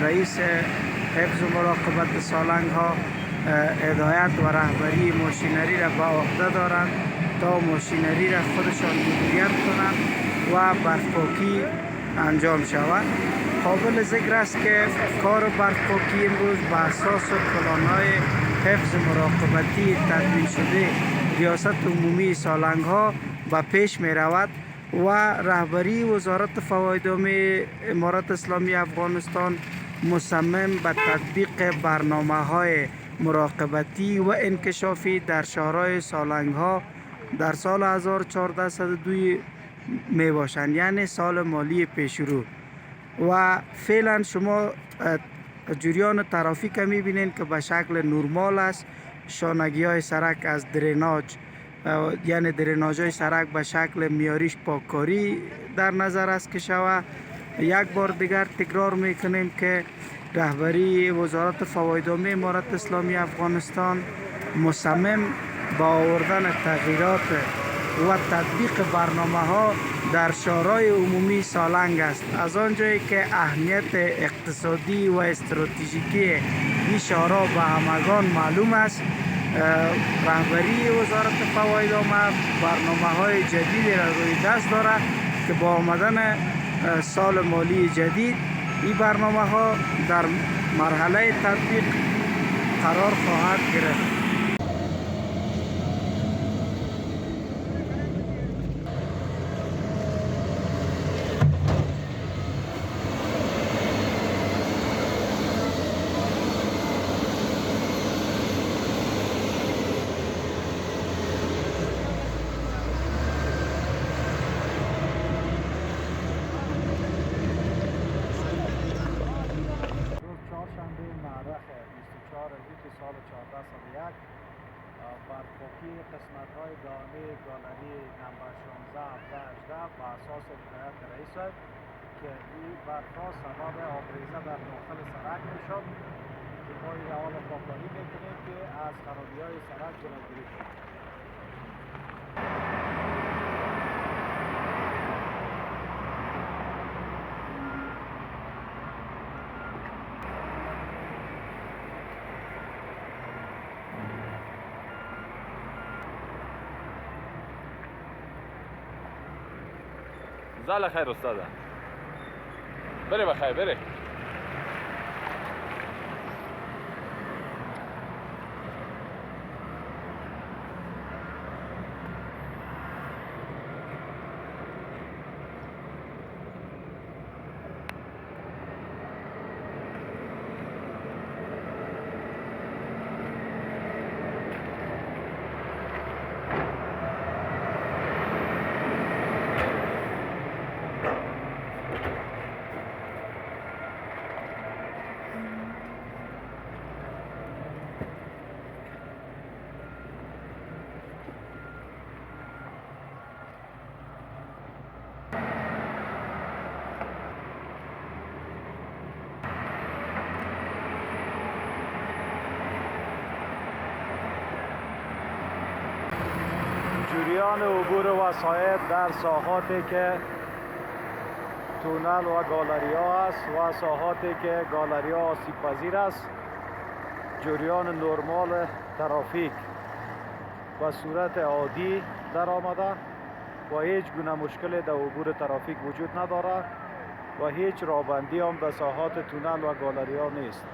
رئیس حفظ و مراقبت سالنگ ها هدایت و رهبری ماشینری را به عهده دارند تا ماشینری را خودشان مدیریت کنند و برفپاکی انجام شود. قابل ذکر است که کار برفپاکی امروز بر اساس پلان‌های حفظ مراقبتی تدوین شده ریاست عمومی سالنگ ها به پیش می رود و رهبری وزارت فواید عامه امارت اسلامی افغانستان مصمم به تطبیق برنامه‌های مراقبتی و انکشافی در شهرهای سالنگ ها در سال 1402 می باشند، یعنی سال مالی پیش رو. و فعلا شما جریان ترافیک می بینید که به شکل نرمال است. شانگی های سرک از دریناج، یعنی دریناج های سرک به شکل میاریش پاککاری در نظر است که شود. یک بار دیگر تکرار میکنیم که رهبری وزارت فواید عامه امارت اسلامی افغانستان مصمم با آوردن تغییرات و تطبیق برنامه ها در شهرهای عمومی سالنگ است. از آنجایی که اهمیت اقتصادی و استراتژیکی این شهرها به همگان معلوم است، رهبری وزارت فواید عامه برنامه‌های جدیدی را روی دست دارد که با آمدن سال مالی جدید این برنامه‌ها در مرحله تطبیق قرار خواهد گرفت. چهارشنبه مورخ 24 اوت سال 1401 برپاکی قسمت های دانه گالری نمبر 16 17 18 با اساس هدایت رئیس که این برفا سبب آبریزه در داخل سرک می شد که ما این روال پاکاری میکنیم که از خرابی های سرک جلوگیری کنیم. زال خیر استاده بره بخیر بره. جریان عبور وسایط در ساحاتی که تونل و گالری ها است و ساحاتی که گالری ها آسیب پذیر است، جریان نرمال ترافیک به صورت عادی در آمده و هیچ گونه مشکل در عبور ترافیک وجود ندارد و هیچ رابندی هم در ساحات تونل و گالری ها نیست.